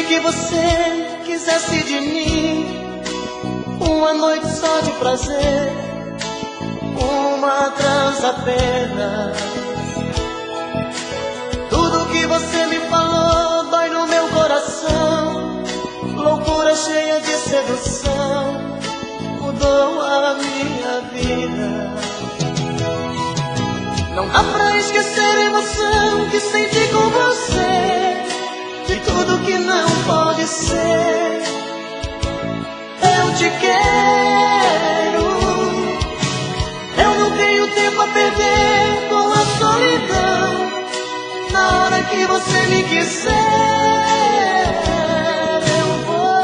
que você quisesse de mim uma noite só de prazer, uma trança apenas. Tudo que você me falou dói no meu coração. Loucura cheia de sedução mudou a minha vida. Não dá pra esquecer a emoção que senti com você, de tudo que não pode ser. Eu te quero, eu não tenho tempo a perder com a solidão. Na hora que você me quiser, eu vou.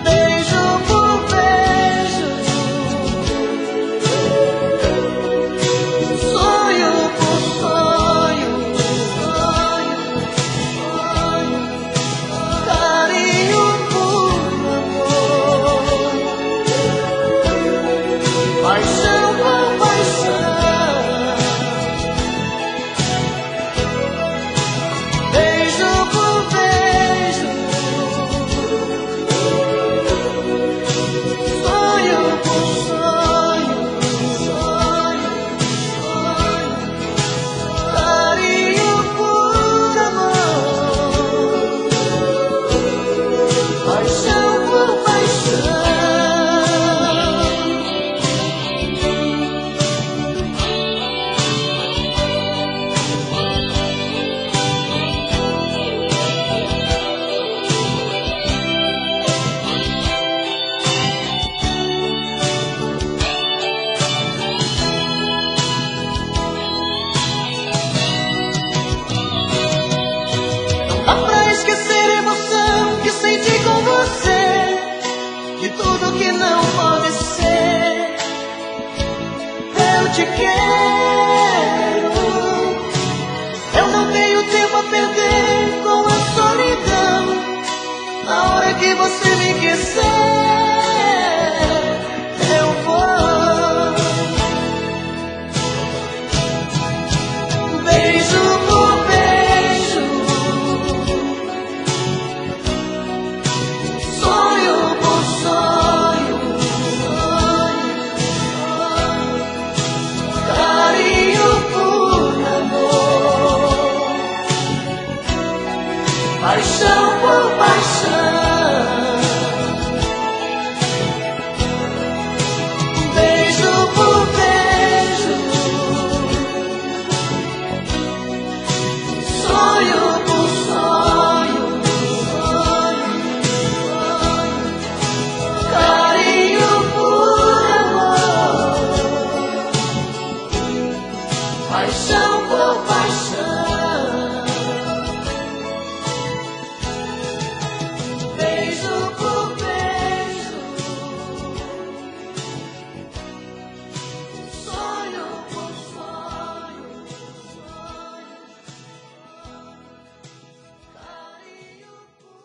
Beijo por beijo, sonho por sonho, carinho por amor, paixão por paixão. Beijo por beijo, sonho por sonho, carinho por amor, paixão por paixão. Dá pra esquecer a emoção que senti com você, de tudo que não pode ser. Eu te quero, eu não tenho tempo a perder com a solidão. Na hora que você me quiser, eu vou. Beijo por beijo, sonho por sonho, carinho por amor, paixão por paixão. Beijo por beijo, sonho por sonho, carinho por amor, paixão por paixão. Beijo por beijo, sonho por sonho, carinho por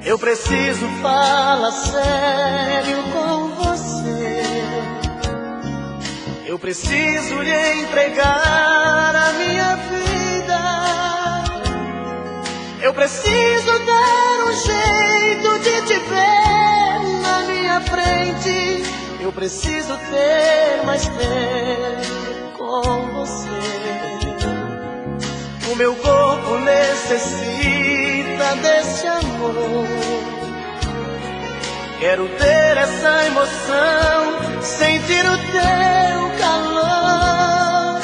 Eu preciso falar sério com você. Eu preciso lhe entregar a minha vida. Eu preciso dar um jeito de te ver na minha frente. Eu preciso ter mais tempo com você. O meu corpo necessita desse amor. Quero ter essa emoção, sentir o teu calor,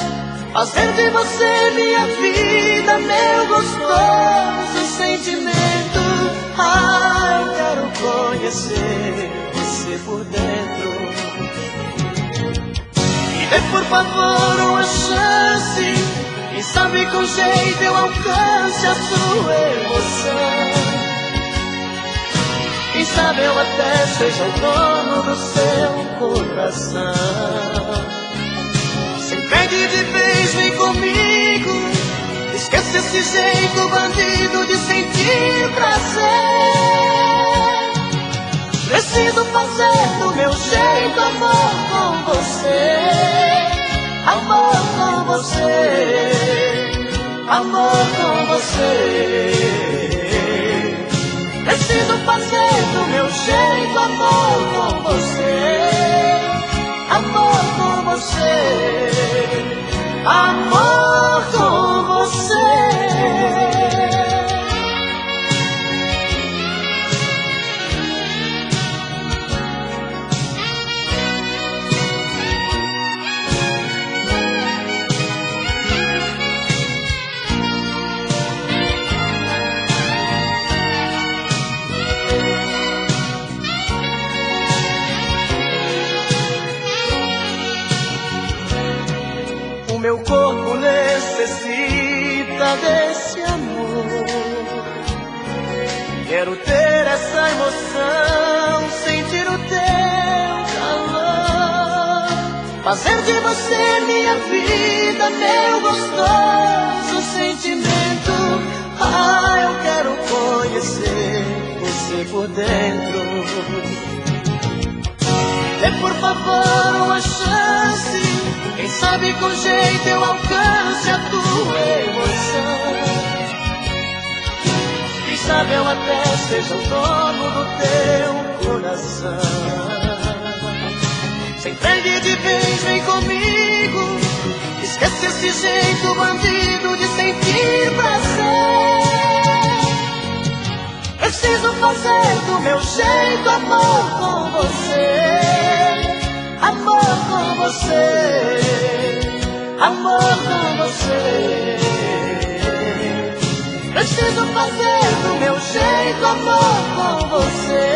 fazer de você minha vida, meu gostoso sentimento. Ai, quero conhecer você por dentro. Me dê por favor uma chance, quem sabe com jeito eu alcance a sua emoção. Quem sabe eu até seja o dono do seu coração. Se perde de vez, vem comigo. Esquece esse jeito bandido de sentir prazer. Preciso fazer do meu jeito amor com você. Amor com você, amor com você. Preciso fazer do meu jeito amor com você. Amor com você, amor com você. Meu corpo necessita desse amor. Quero ter essa emoção, sentir o teu calor, fazer de você minha vida, meu gostoso sentimento. Ah, eu quero conhecer você por dentro. Dê por favor uma chance. Quem sabe com jeito eu alcance a tua emoção. Quem sabe eu até seja o dono do teu coração. Se entregue de vez, vem comigo. Esquece esse jeito bandido de sentir prazer. Preciso fazer do meu jeito amor com você. Amor com você, amor com você. Preciso fazer do meu jeito amor com você.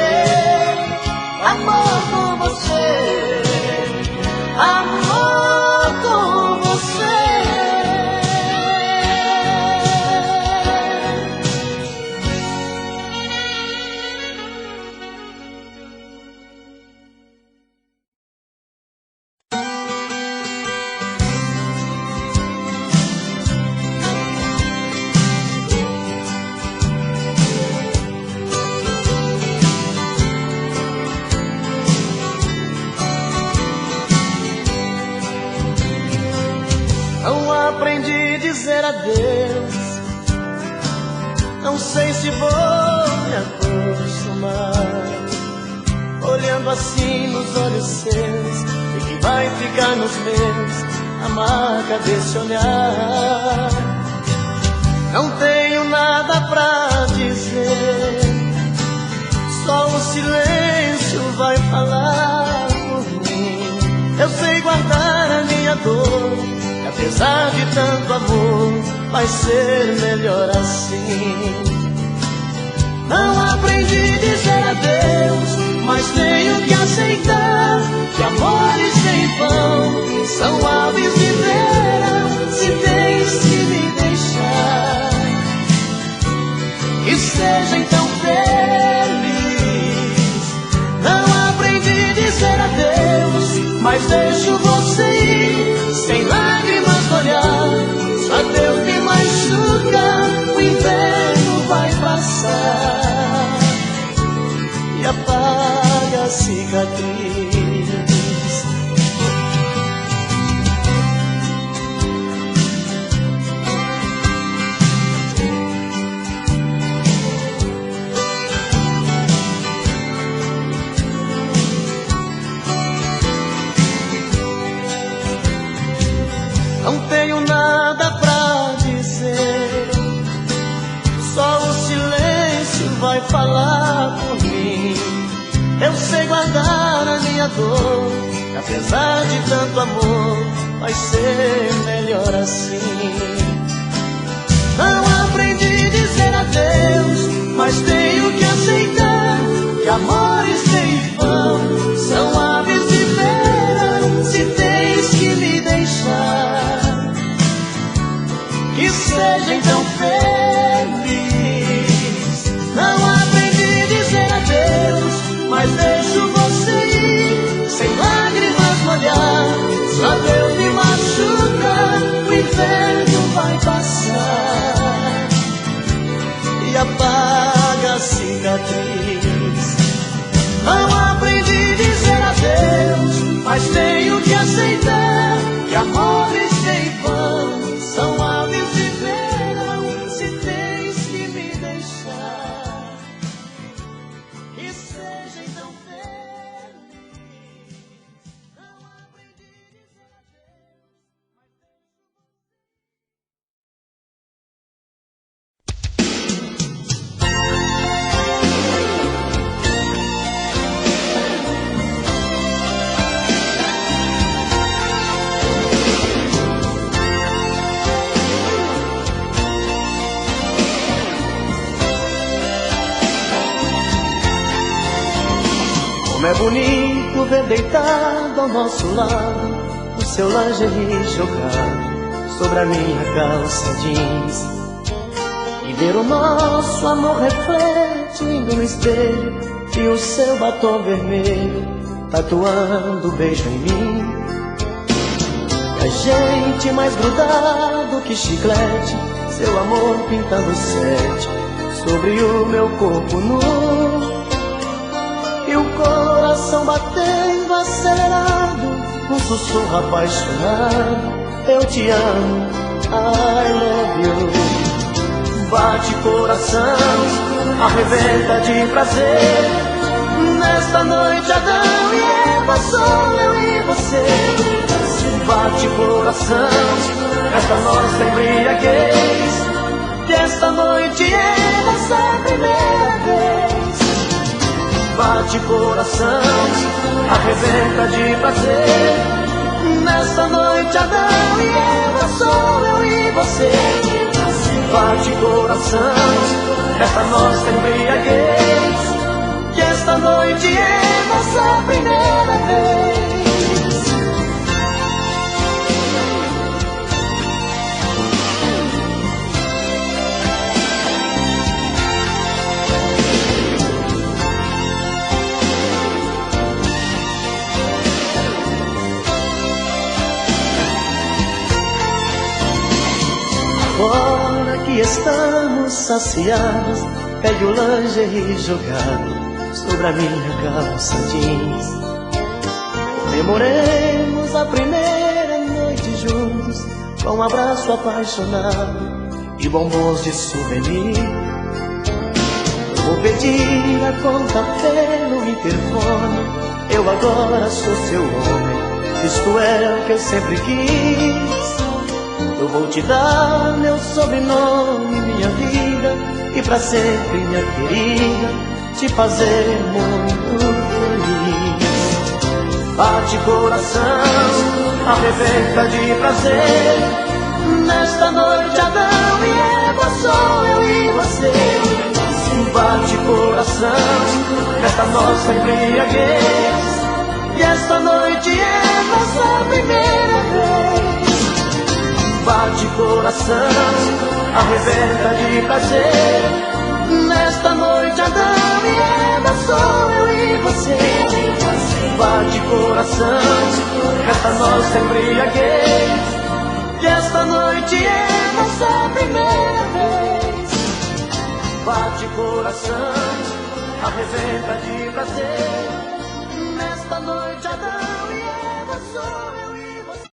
Amor com você, amor com você. Adeus, não sei se vou me acostumar, olhando assim nos olhos seus, e que vai ficar nos meus a marca desse olhar. Não tenho nada pra dizer, só o silêncio vai falar por mim. Eu sei guardar a minha dor, apesar de tanto amor, vai ser melhor assim. Não aprendi a dizer adeus, mas tenho que aceitar que amores sem vão são aves de verão. Se tens que me deixar, que seja então feliz. Não aprendi a dizer adeus, mas deixo você ir sem lágrimas no olhar. Só Deus me machuca, o inverno vai passar e apaga a cicatriz. Não tenho nada pra dizer, só o silêncio vai falar por mim. Eu sei guardar a minha dor, apesar de tanto amor, vai ser melhor assim. Não aprendi a dizer adeus, mas tenho que aceitar que amores sem vão são aves de verão. Se tens que me deixar, cicatriz. Não aprendi a dizer adeus, mas tenho que aceitar que amores sem vão são aves de verão. Se tens que me deixar, que seja então feliz. Não aprendi a dizer adeus, mas como é bonito ver deitado ao nosso lado o seu lingerie jogado sobre a minha calça jeans, e ver o nosso amor refletindo no espelho e o seu batom vermelho tatuando um beijo em mim. E a gente mais grudado que chiclete, seu amor pintando sete sobre o meu corpo nu. E o coração batendo acelerado, um sussurro apaixonado: eu te amo, I love you. Bate coração, arrebenta de prazer. Nesta noite Adão e Eva, sou eu e você. Bate coração, esta nossa embriaguez, que esta noite é nossa primeira vez. Bate coração, arrebenta de prazer. Nesta noite Adão e Eva, sou eu e você. Bate coração, esta nossa embriaguez, que esta noite é nossa primeira vez. Agora que estamos saciados, pegue o lingerie jogado sobre a minha calça jeans. Comemoremos a primeira noite juntos, com um abraço apaixonado e bombons de souvenir. Vou pedir a conta pelo interfone, eu agora sou seu homem, isto é o que eu sempre quis. Eu vou te dar meu sobrenome, minha vida, e pra sempre, minha querida, te fazer muito feliz. Bate coração, arrebenta de prazer. Nesta noite Adão e Eva, sou eu e você. Bate coração, nesta nossa embriaguez, e esta noite é nossa primeira vez. Bate coração, arrebenta de prazer. Nesta noite Adão e Eva, sou eu e você. Bate coração, esta nossa embriaguez, que esta noite é nossa primeira vez. Bate coração, arrebenta de prazer. Nesta noite Adão e Eva, sou eu e você.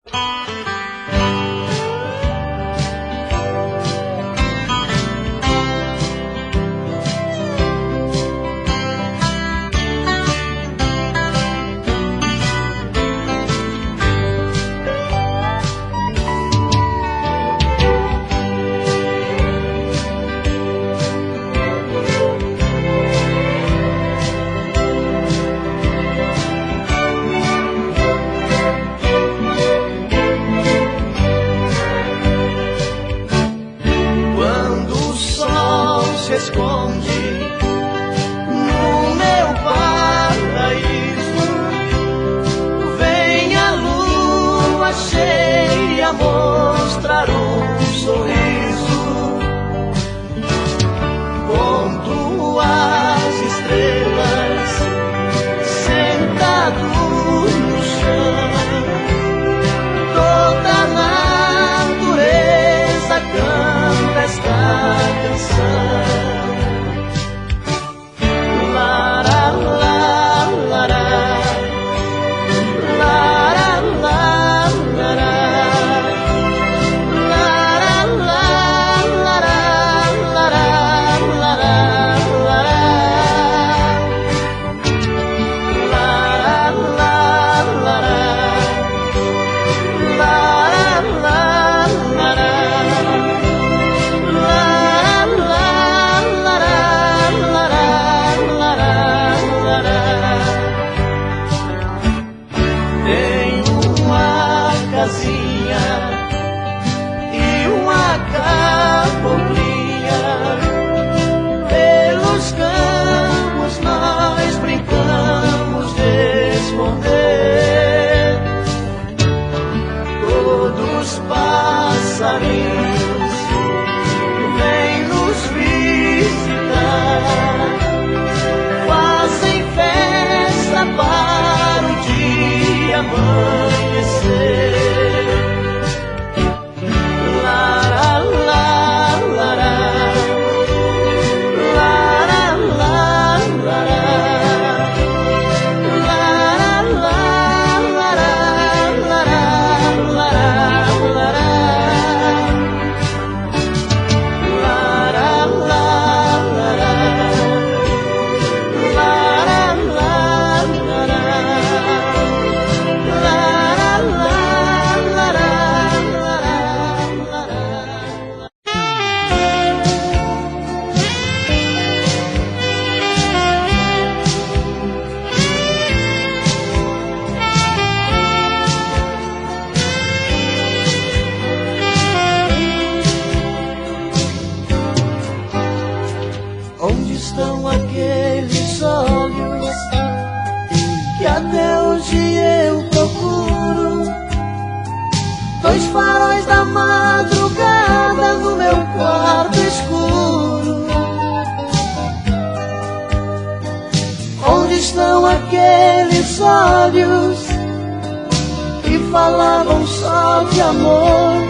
aqueles olhos que até hoje eu procuro, dois faróis da madrugada no meu quarto escuro. Onde estão aqueles olhos que falavam só de amor?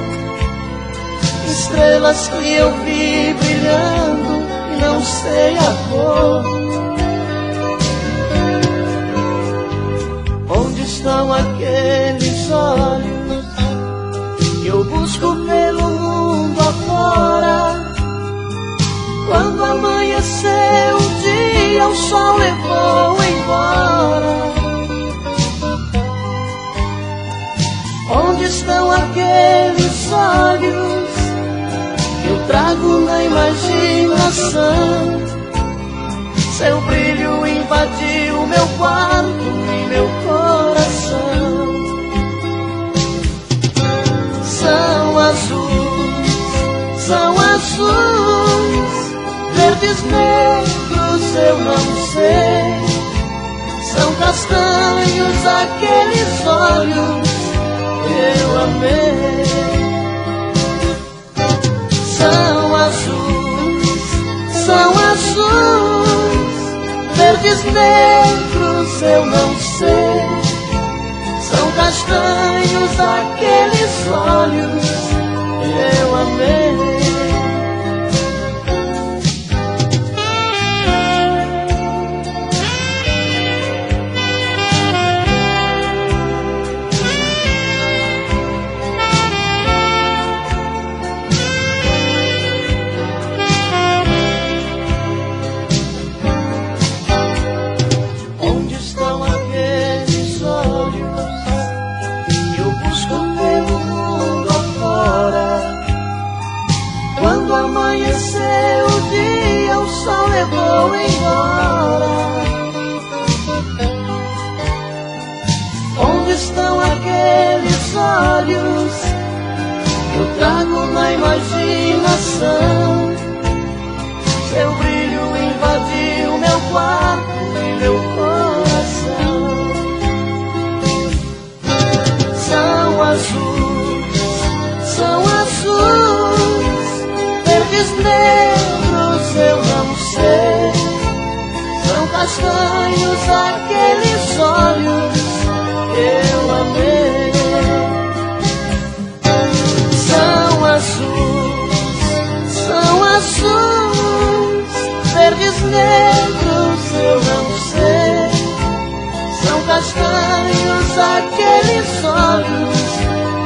Estrelas que eu vi brilhando e não sei a cor. Onde estão aqueles olhos que eu busco pelo mundo afora? Quando amanheceu o dia, o sol levou embora. Onde estão aqueles olhos que eu trago na imaginação? Seu brilho invadiu meu quarto e meu coração. São azuis, verdes, negros, eu não sei. São castanhos aqueles olhos que eu amei. São azuis, verdes, negros, eu não sei. São castanhos aqueles olhos que eu amei. Amanheceu o dia, o sol levou embora. Onde estão aqueles olhos que eu trago na imaginação? Seu brilho invadiu meu quarto e meu coração. São azuis, verdes, negros, eu não sei. São castanhos aqueles olhos que eu amei. São azuis, verdes, negros, eu não sei. São castanhos aqueles olhos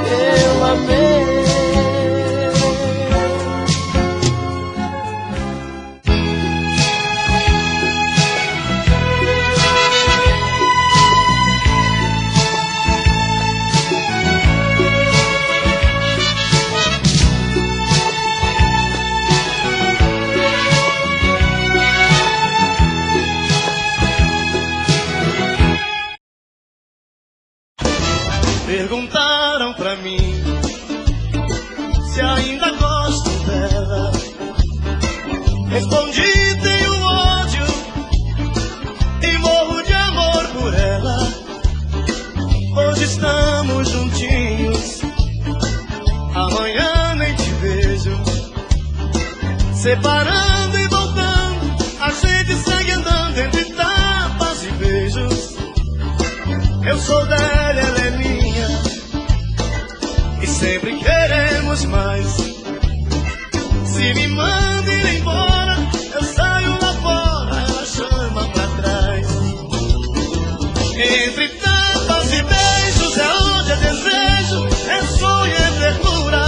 que eu amei. Perguntaram pra mim se ainda gosto dela. Respondi: tenho ódio e morro de amor por ela. Hoje estamos juntinhos, amanhã nem te vejo. Separando e voltando, a gente segue andando entre tapas e beijos. Eu sou dela, ela é minha, e sempre queremos mais. Se me manda ir embora, eu saio lá fora, ela chama pra trás. Entre tapas e beijos é onde é desejo, é sonho, é ternura.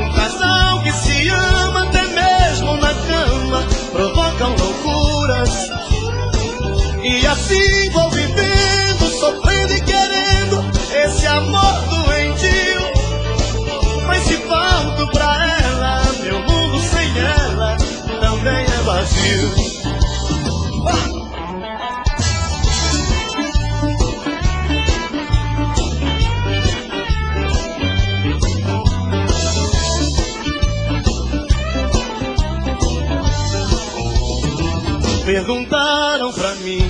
Um casal que se ama até mesmo na cama provocam loucuras. E assim vou vivendo, sofrendo e querendo esse amor doentio. Mas se falto pra ela, meu mundo sem ela também é vazio. Perguntaram pra mim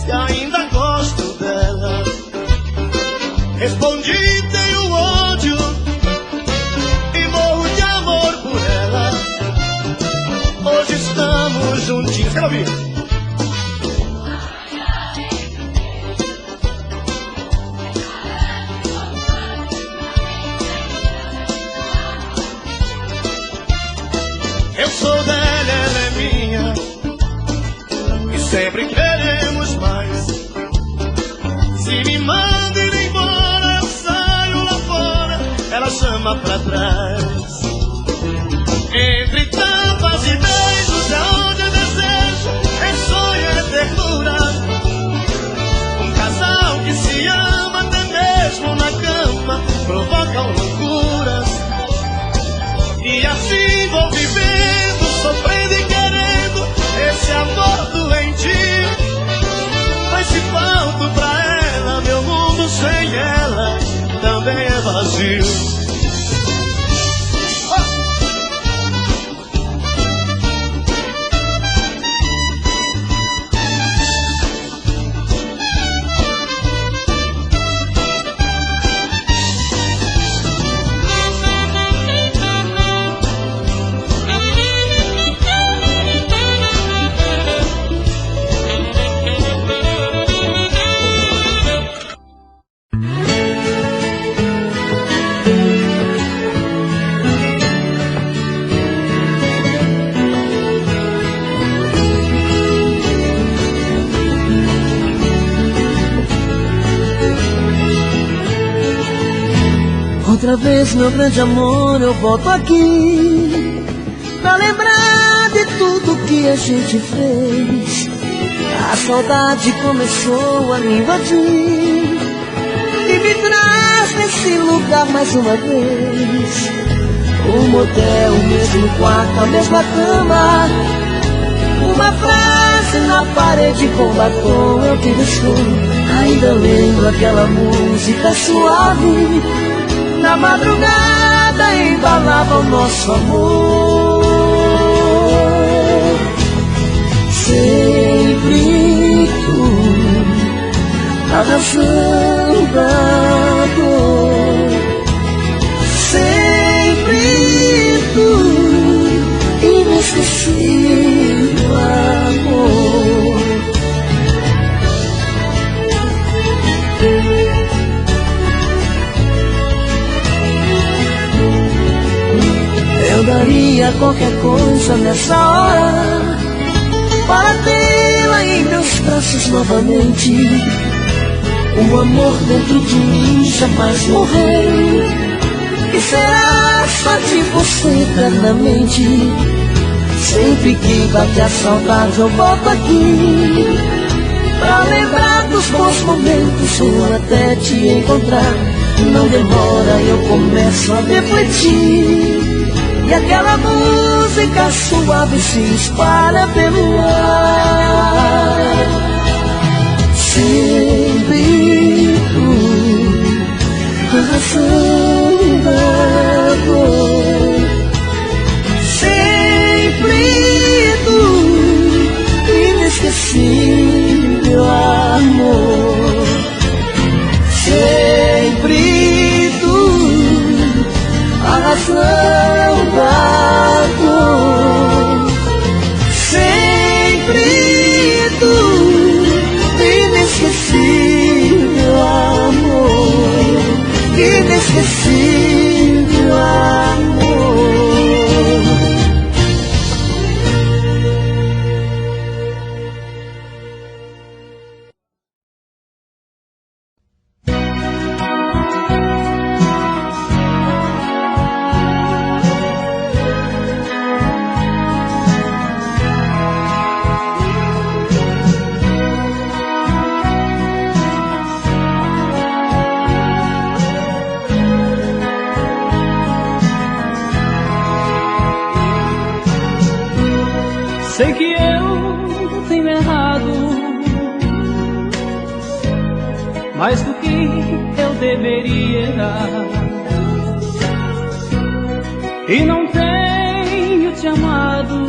se ainda gosto dela. Respondi, tenho ódio e morro de amor por ela. Hoje estamos juntinhos. Quero ouvir. Eu sou dela, ela é minha, e sempre queremos mais. Se me manda ir embora, eu saio lá fora, ela chama pra trás. Entre tapas e beijos é onde eu desejo, é sonho, é ternura. Um casal que se ama até mesmo na cama, provocam loucuras. E assim vou vivendo, sofrendo e querendo esse amor doentio. Mas se falto pra ela, meu mundo sem ela também é vazio. Outra vez, meu grande amor, eu volto aqui pra lembrar de tudo que a gente fez. A saudade começou a me invadir e me traz nesse lugar mais uma vez. O motel, o mesmo quarto, a mesma cama, uma frase na parede com batom, eu que deixou. Ainda lembro aquela música suave, na madrugada embalava o nosso amor. Sempre tu, a razão da dor. Sempre tu, inesquecível amor. Eu daria qualquer coisa nessa hora para tê-la em meus braços novamente. O amor dentro de mim jamais morreu e será só de você eternamente. Sempre que bate a saudade eu volto aqui pra lembrar dos bons momentos ou até te encontrar. Não demora, eu começo a refletir e aquela música suave se espalha pelo ar. Sempre tu, a razão da dor. Sempre tu, inesquecível amor. Sempre tu, a razão da dor. Sempre tu, inesquecível amor. Inesquecível amor. Sei que eu tenho errado mais do que eu deveria errar, e não tenho te amado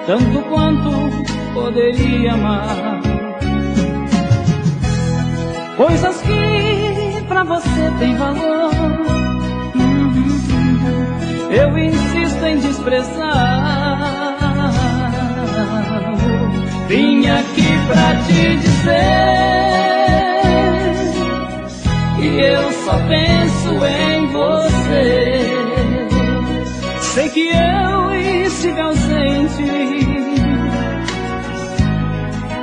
tanto quanto poderia amar. Coisas que pra você tem valor, eu insisto em desprezar. Vim aqui pra te dizer que eu só penso em você. Sei que eu estive ausente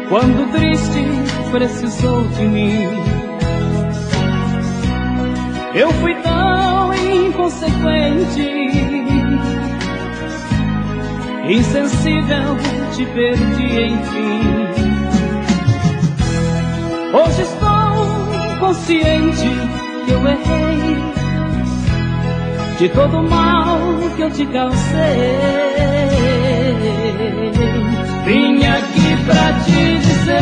quando triste precisou de mim. Eu fui tão inconsequente, insensível, te perdi enfim. Hoje estou consciente que eu errei, de todo o mal que eu te causei. Vim aqui pra te dizer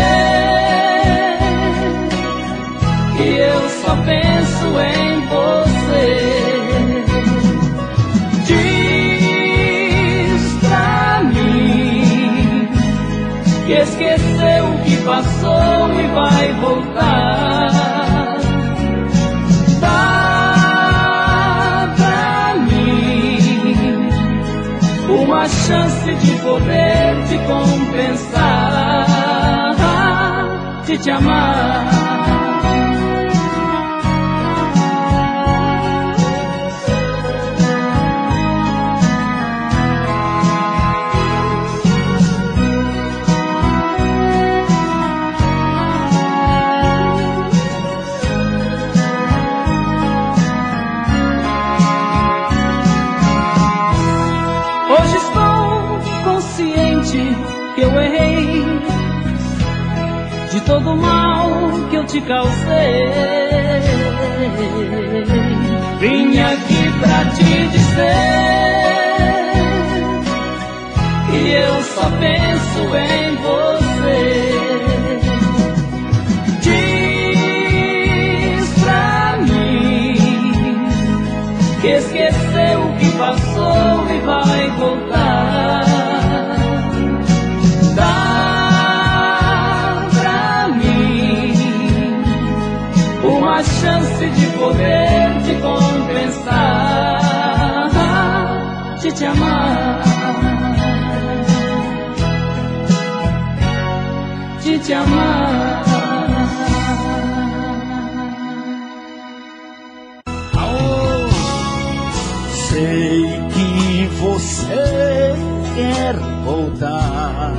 que eu só penso em você. Diz pra mim que esqueceu o que passou e vai voltar. Dá pra mim uma chance de poder te compensar, de te amar. Hoje estou consciente que eu errei, de todo o mal que eu te causei. Vim aqui pra te dizer que eu só penso em você. Diz pra mim que esqueceu o que passou e vai voltar. Dá pra mim uma chance de poder te compensar, de te amar, de te amar. Sei que você quer voltar.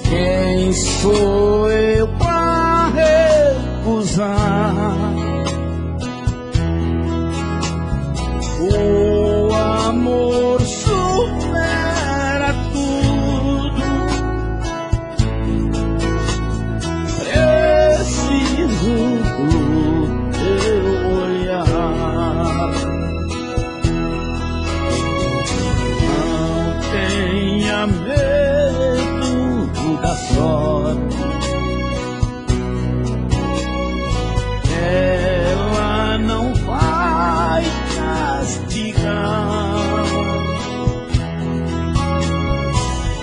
Quem sou eu pra recusar? O amor supera tudo. Preciso do teu olhar. Não tenha medo da sorte. Ela não vai castigar.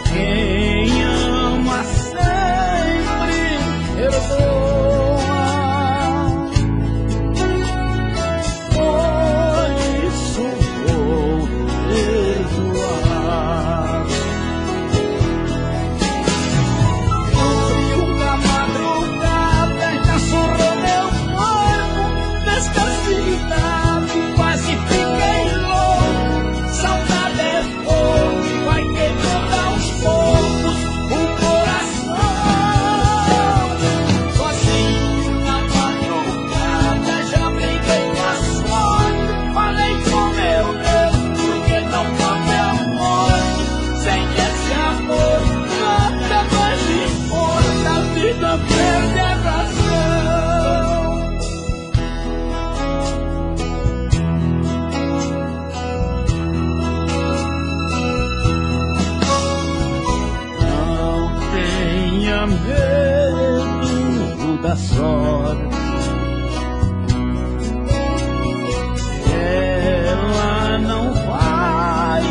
Quem ama sempre perdoa. Por isso vou perdoar. O frio da madrugada encaçurrou meu corpo. Nesta cidade quase fiquei louco. Saudade é fogo, vai queimando aos poucos o coração. Sozinho na madrugada já briguei com a sorte. Falei com meu Deus, porque não pode amor. Sem esse amor, nada mais importa. A vida perde a razão. Não tenha medo da sorte. Ela não vai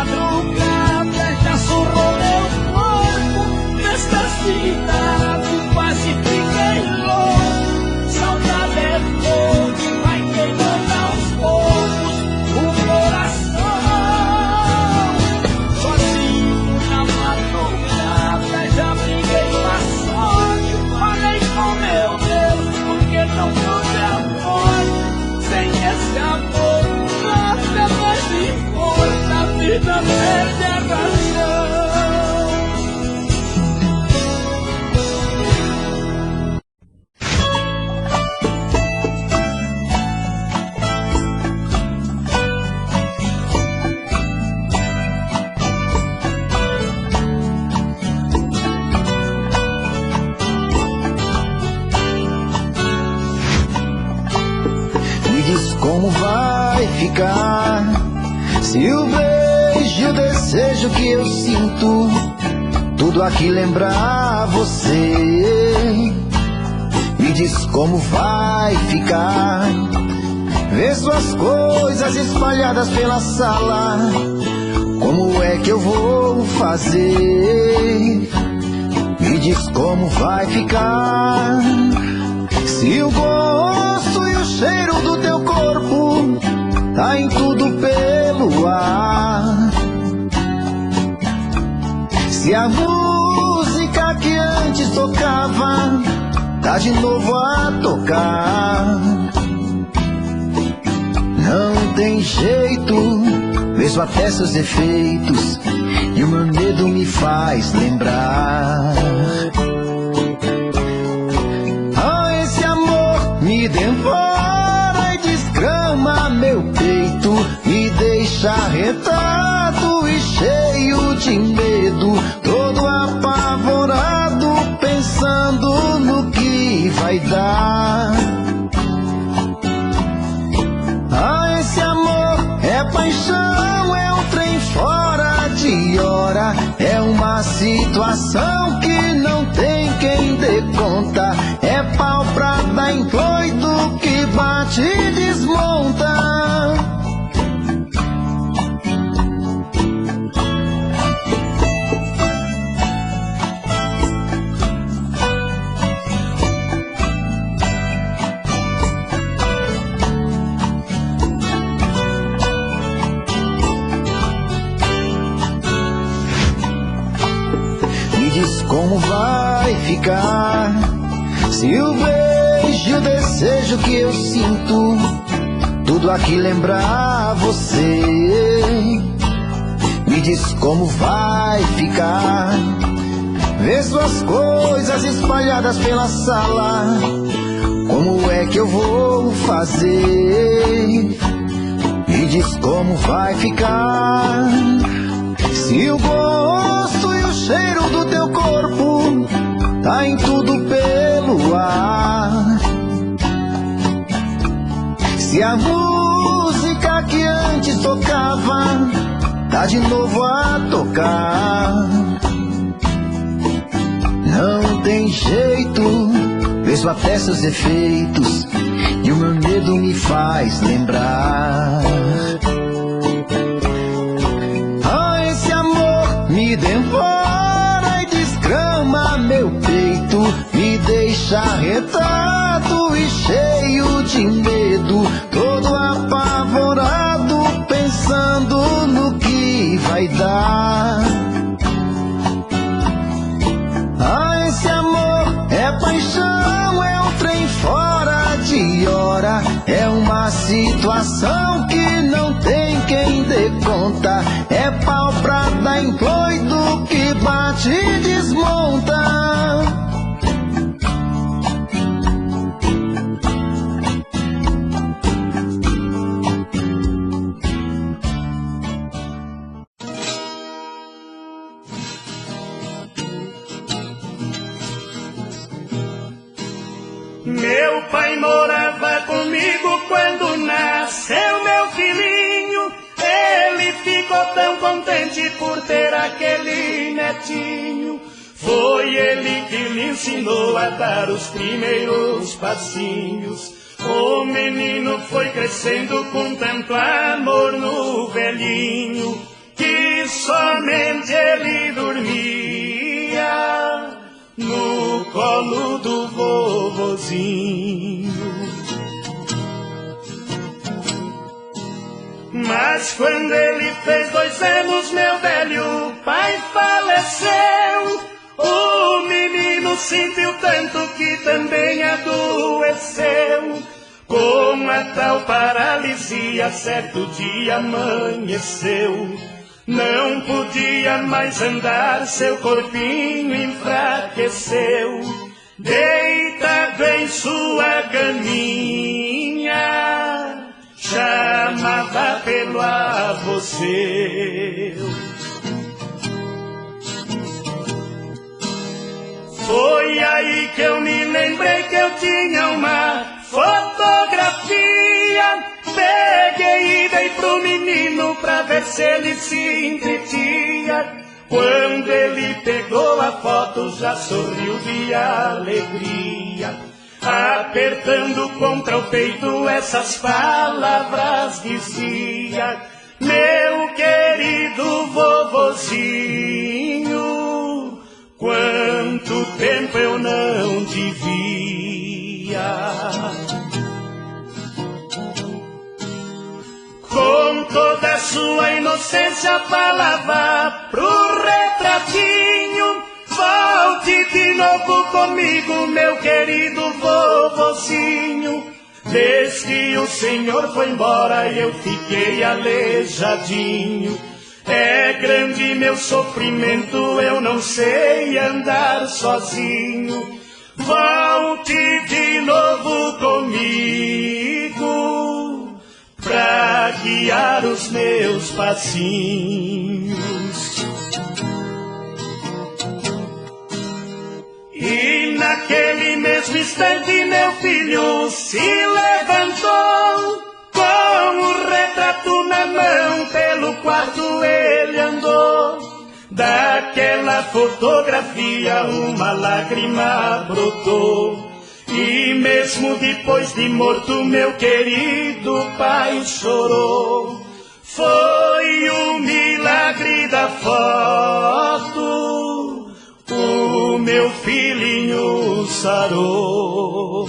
madrugada já surrou meu corpo. Nesta cidade quase fiquei louco. Saudade é fogo que vai queimando aos poucos o coração. Sozinho na madrugada já briguei bastante. Falei com meu Deus, porque não houve amor. Sem esse amor nada mais importa, a vida perde a razão. Me diz como vai ficar se o beijo e o desejo que eu sinto tudo aqui lembrar você. Me diz como vai ficar ver suas coisas espalhadas pela sala. Como é que eu vou fazer? Me diz como vai ficar se o gosto e o cheiro do teu corpo tá em tudo pelo ar. Se a música que antes tocava tá de novo a tocar. Não tem jeito, mesmo até seus efeitos, e o meu medo me faz lembrar. Ah, esse amor me devora e desgrama meu peito, me deixa arretado e cheio de medo, todo apavorado, pensando no que vai dar. Ah, esse amor é paixão, é um trem fora de hora, é uma situação que não tem quem dê conta, é pau pra dar em doido que bate e desmonta. Me diz como vai ficar se o beijo e o desejo que eu sinto tudo aqui lembrar você. Me diz como vai ficar ver suas coisas espalhadas pela sala. Como é que eu vou fazer? Me diz como vai ficar se o gosto e o cheiro do teu corpo tá em tudo pelo ar. Se a música que antes tocava tá de novo a tocar. Não tem jeito, mesmo até seus efeitos, e o meu medo me faz lembrar. Ah, esse amor me devora e desgrama meu peito, me deixa arretado e cheio de medo, todo apavorado, pensando no que vai dar. Ah, esse amor é paixão, é um trem fora de hora, é uma situação que não tem quem dê conta, é pau pra dar em doido que bate e desmonta. Meu pai morava comigo quando nasceu meu filhinho. Ele ficou tão contente por ter aquele netinho. Foi ele que lhe ensinou a dar os primeiros passinhos. O menino foi crescendo com tanto amor no velhinho, que somente ele dormia no colo do vovozinho. Mas quando ele fez 2 anos, meu velho pai faleceu. O menino sentiu tanto que também adoeceu. Com a tal paralisia, certo dia amanheceu. Não podia mais andar, seu corpinho enfraqueceu. Deitado em sua caminha, chamava pelo avô seu. Foi aí que eu me lembrei que eu tinha uma fotografia. Peguei e dei pro menino pra ver se ele se entretia. Quando ele pegou a foto, já sorriu de alegria. Apertando contra o peito, essas palavras dizia: meu querido vovozinho, quanto tempo eu não te via. Com toda a sua inocência falava pro retratinho: volte de novo comigo, meu querido vovozinho. Desde que o senhor foi embora eu fiquei aleijadinho. É grande meu sofrimento, eu não sei andar sozinho. Volte de novo comigo pra guiar os meus passinhos. E naquele mesmo instante meu filho se levantou. Com o retrato na mão pelo quarto ele andou. Daquela fotografia uma lágrima brotou. E mesmo depois de morto meu querido pai chorou. Foi o milagre da foto, o meu filhinho sarou.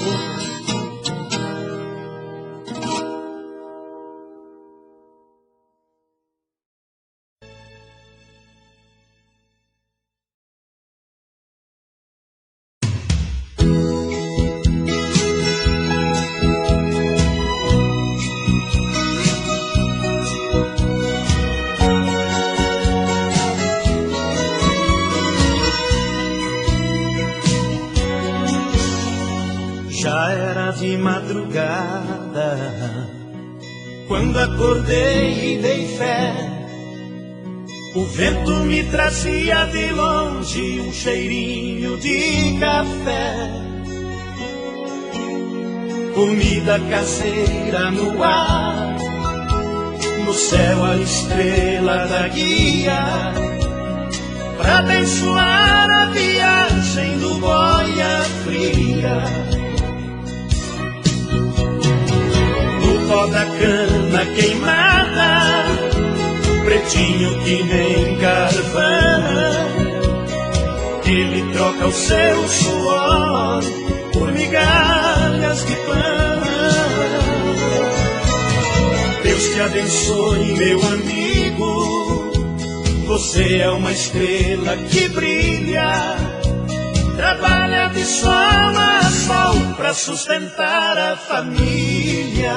Já era de madrugada quando acordei e dei fé. O vento me trazia de longe um cheirinho de café. Comida caseira no ar, no céu a estrela da guia, pra abençoar a viagem do boia fria. Pó da cana queimada, pretinho que nem carvão, ele troca o seu suor por migalhas de pão. Deus te abençoe, meu amigo, você é uma estrela que brilha, trabalha de sol a sol pra sustentar a família.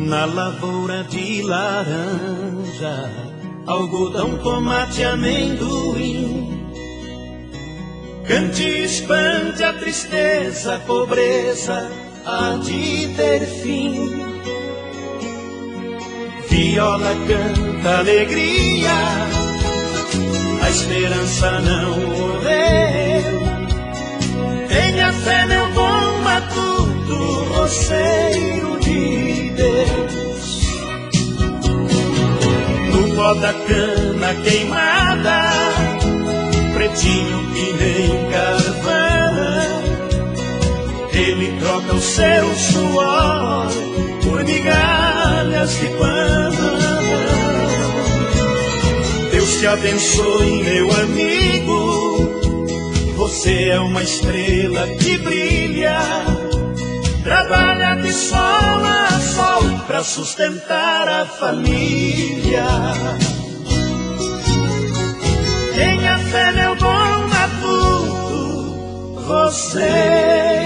Na lavoura de laranja, algodão, tomate, amendoim, cante, espante a tristeza, a pobreza há de ter fim. Viola canta alegria, a esperança não morreu. Tenha fé, meu bom matuto, roceiro de Deus. da cana queimada, pretinho que nem carvão. Ele troca o seu suor por migalhas de pão. Deus te abençoe, meu amigo, você é uma estrela que brilha, trabalha de sol a sol pra sustentar a família. Tenha fé, meu bom Maputo, você